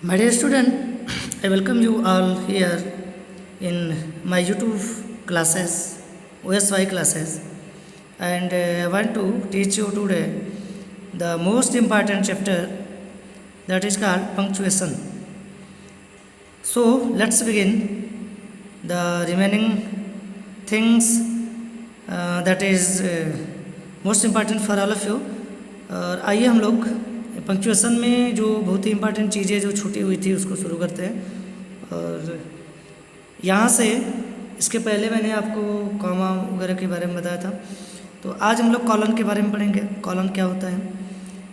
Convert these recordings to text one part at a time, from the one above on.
My dear student, I welcome you all here in my YouTube classes, OSY classes, and I want to teach you today the most important chapter that is called punctuation. So let's begin the remaining things that is most important for all of you. और आइए हम लोग punctuation में जो बहुत ही important चीज़ें जो छूटी हुई थी उसको शुरू करते हैं। और यहाँ से इसके पहले मैंने आपको कॉमा वगैरह के बारे में बताया था, तो आज हम लोग कॉलन के बारे में पढ़ेंगे। कॉलन क्या होता है,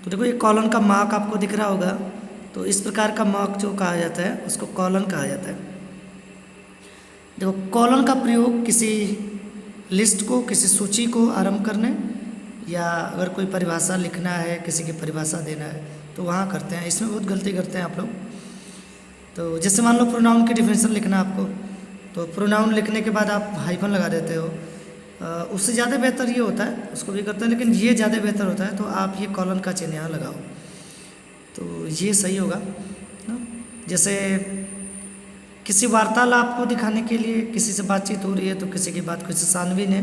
तो देखो ये कॉलन का मार्क आपको दिख रहा होगा, तो इस प्रकार का मार्क जो कहा जाता है उसको कॉलन कहा जाता है। देखो कॉलन का प्रयोग किसी लिस्ट को, किसी सूची को आरंभ करने या अगर कोई परिभाषा लिखना है, किसी की परिभाषा देना है तो वहाँ करते हैं। इसमें बहुत गलती करते हैं आप लोग। तो जैसे मान लो प्रोनाउन की डिफिनेशन लिखना आपको, तो प्रोनाउन लिखने के बाद आप हाइफन लगा देते हो। उससे ज़्यादा बेहतर ये होता है, उसको भी करते हैं लेकिन ये ज़्यादा बेहतर होता है, तो आप ये कॉलन का चिन्ह यहाँ लगाओ तो ये सही होगा ना। जैसे किसी वार्तालाप को दिखाने के लिए किसी से बातचीत हो रही है, तो किसी की बात को, जैसे सानवी ने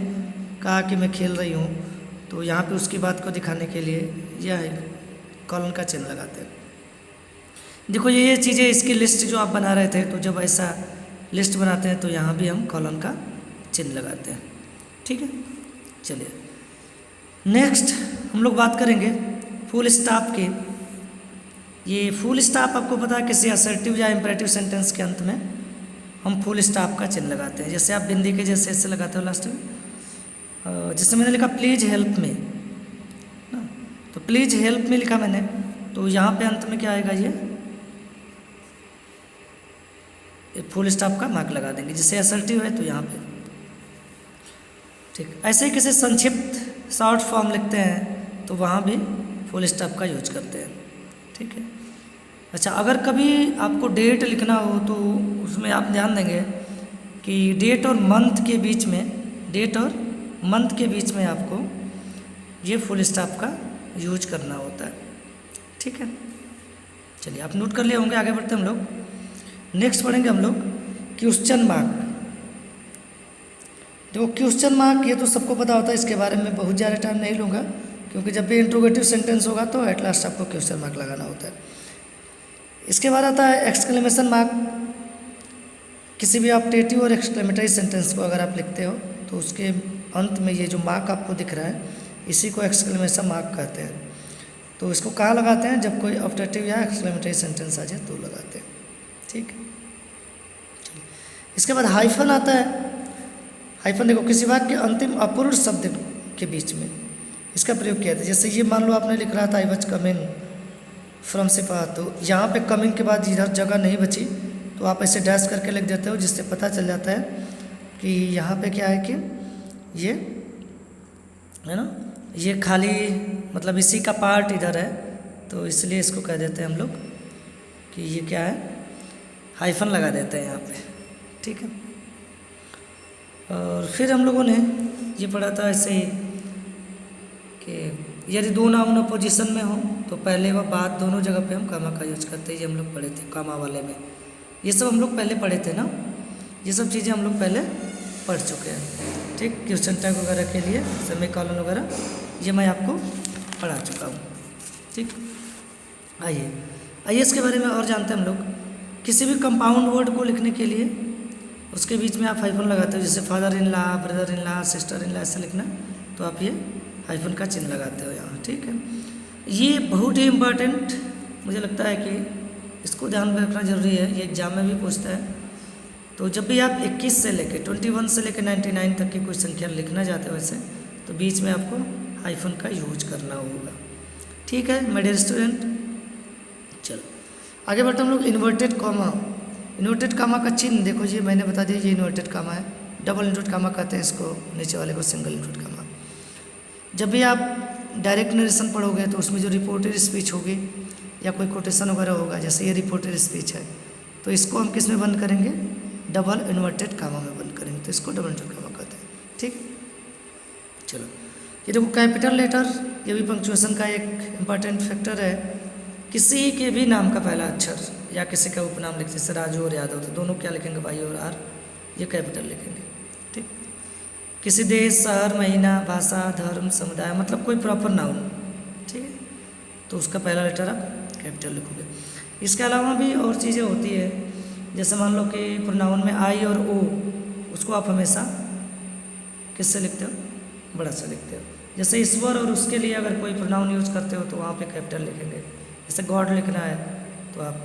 कहा कि मैं खेल रही हूँ, तो यहाँ पे उसकी बात को दिखाने के लिए यह कॉलन का चिन्ह लगाते हैं। देखो ये चीज़ें, इसकी लिस्ट जो आप बना रहे थे, तो जब ऐसा लिस्ट बनाते हैं तो यहाँ भी हम कॉलन का चिन्ह लगाते हैं। ठीक है, चलिए नेक्स्ट हम लोग बात करेंगे फुल स्टॉप की। ये फुल स्टॉप आपको पता है किसी असर्टिव या इम्परेटिव सेंटेंस के अंत में हम फुल स्टॉप का चिन्ह लगाते हैं। जैसे आप बिंदी के जैसे ऐसे लगाते हो लास्ट में, जैसे मैंने लिखा प्लीज़ हेल्प मी ना, तो प्लीज़ हेल्प मी लिखा मैंने, तो यहाँ पे अंत में क्या आएगा, ये फुल स्टॉप का मार्क लगा देंगे। जैसे असर्टिव है तो यहाँ पे ठीक। ऐसे ही किसी संक्षिप्त शॉर्ट फॉर्म लिखते हैं तो वहाँ भी फुल स्टॉप का यूज करते हैं। ठीक है, अच्छा अगर कभी आपको डेट लिखना हो तो उसमें आप ध्यान देंगे कि डेट और मंथ के बीच में, डेट और मंथ के बीच में आपको ये फुल स्टॉप का यूज करना होता है। ठीक है, चलिए आप नोट कर लिए होंगे। आगे बढ़ते हैं हम लोग। नेक्स्ट पढ़ेंगे हम लोग क्वेश्चन मार्क। देखो क्वेश्चन मार्क ये तो सबको पता होता है, इसके बारे में बहुत ज़्यादा टाइम नहीं लूँगा, क्योंकि जब भी इंट्रोगेटिव सेंटेंस होगा तो एट लास्ट आपको क्वेश्चन मार्क लगाना होता है। इसके बाद आता है एक्सक्लेमेशन मार्क। किसी भी ऑप्टेटिव और एक्सक्लेमेटरी सेंटेंस को अगर आप लिखते हो तो उसके अंत में ये जो मार्क आपको दिख रहा है, इसी को एक्सक्लेमेशन मार्क कहते हैं। तो इसको कहाँ लगाते हैं, जब कोई ऑप्टेटिव या एक्सक्लेमेटरी सेंटेंस आ जाए तो लगाते हैं। ठीक, इसके बाद हाइफन आता है। हाइफन देखो किसी वाक्य के अंतिम अपूर्ण शब्द के बीच में इसका प्रयोग किया था। जैसे ये मान लो आपने लिख रहा था आई वाज कमिंग फ्रॉम सिपा, तो यहाँ पे कमिंग के बाद इधर जगह नहीं बची, तो आप ऐसे डैश करके लिख देते हो, जिससे पता चल जाता है कि यहाँ पे क्या है कि ये है ना, ये खाली मतलब इसी का पार्ट इधर है, तो इसलिए इसको कह देते हैं हम लोग कि ये क्या है, हाइफन लगा देते हैं यहाँ पे। ठीक है, और फिर हम लोगों ने ये पढ़ा था ऐसे ही कि यदि दो नाउन अपोजिशन में हो तो पहले व बाद दोनों जगह पे हम कामा का यूज करते हैं। ये हम लोग पढ़े थे कामा वाले में, ये सब हम लोग पहले पढ़े थे ना, ये सब चीज़ें हम लोग पहले पढ़ चुके हैं। ठीक, क्वेश्चन टैग वगैरह के लिए सेमी कॉलन वगैरह ये मैं आपको पढ़ा चुका हूँ। ठीक, आइए इसके बारे में और जानते हैं हम लोग। किसी भी कंपाउंड वर्ड को लिखने के लिए उसके बीच में आप हाइफन लगाते हो। जैसे father in law, brother in law, sister in law ऐसे लिखना, तो आप ये हाइफन का चिन्ह लगाते हो यहाँ। ठीक है, ये बहुत ही इम्पॉर्टेंट मुझे लगता है कि इसको ध्यान में रखना जरूरी है, ये एग्जाम में भी पूछता है। तो जब भी आप 21 से लेकर 21 से लेकर 99 तक की कोई संख्या लिखना चाहते हो वैसे, तो बीच में आपको हाइफन का यूज करना होगा। ठीक है माय डियर स्टूडेंट, चलो आगे बढ़ते हम लोग। Inverted comma. इन्वर्टेड कामा का चिन्ह देखो, ये मैंने बता दिया, ये इन्वर्टेड कामा है। डबल इन्वर्टेड कामा कहते हैं इसको, नीचे वाले को सिंगल इन्वर्टेड कामा। जब भी आप डायरेक्ट नरेशन पढ़ोगे तो उसमें जो रिपोर्टेड स्पीच होगी या कोई कोटेशन वगैरह होगा, जैसे ये रिपोर्टेड स्पीच है, तो इसको हम किस में बंद करेंगे, डबल इन्वर्टेड कामा में बंद करेंगे, तो इसको डबल इन्वर्टेड कामा कहते हैं। ठीक, चलो ये देखो कैपिटल लेटर, ये भी पंक्चुएशन का एक इम्पॉर्टेंट फैक्टर है किसी के भी नाम का पहला अक्षर या किसी का उपनाम लिखते, जैसे राजू और यादव, तो दोनों क्या लिखेंगे, वाई और आर, ये कैपिटल लिखेंगे। ठीक। किसी देश, शहर, महीना, भाषा, धर्म, समुदाय, मतलब कोई प्रॉपर नाउन, ठीक है, तो उसका पहला लेटर आप कैपिटल लिखोगे। इसके अलावा भी और चीज़ें होती है, जैसे मान लो कि प्रोनाउन में आई और ओ, उसको आप हमेशा किससे लिखते हो, बड़ा से लिखते हो। जैसे ईश्वर और उसके लिए अगर कोई प्रोनाउन यूज करते हो तो वहाँ पे कैपिटल लिखेंगे। जैसे गॉड लिखना है तो आप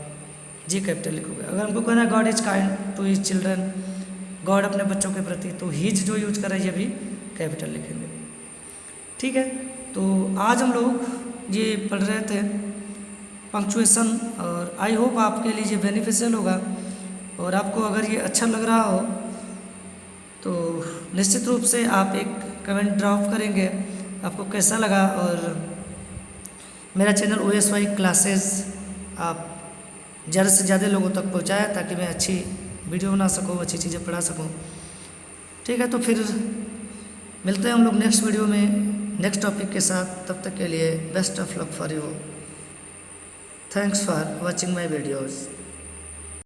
जी कैपिटल लिखोगे। अगर हमको कहना है God is kind to his children, God अपने बच्चों के प्रति, तो हिज जो यूज कर रहे हैं ये भी कैपिटल लिखेंगे। ठीक है, तो आज हम लोग ये पढ़ रहे थे पंक्चुएशन, और आई होप आपके लिए ये बेनिफिशियल होगा। और आपको अगर ये अच्छा लग रहा हो तो निश्चित रूप से आप एक कमेंट ड्रॉप करेंगे आपको कैसा लगा। और मेरा चैनल OSY क्लासेस आप ज़्यादा से ज़्यादा लोगों तक पहुँचाएं ताकि मैं अच्छी वीडियो बना सकूँ, अच्छी चीज़ें पढ़ा सकूँ। ठीक है, तो फिर मिलते हैं हम लोग नेक्स्ट वीडियो में नेक्स्ट टॉपिक के साथ। तब तक के लिए best of luck for you. Thanks for watching my videos.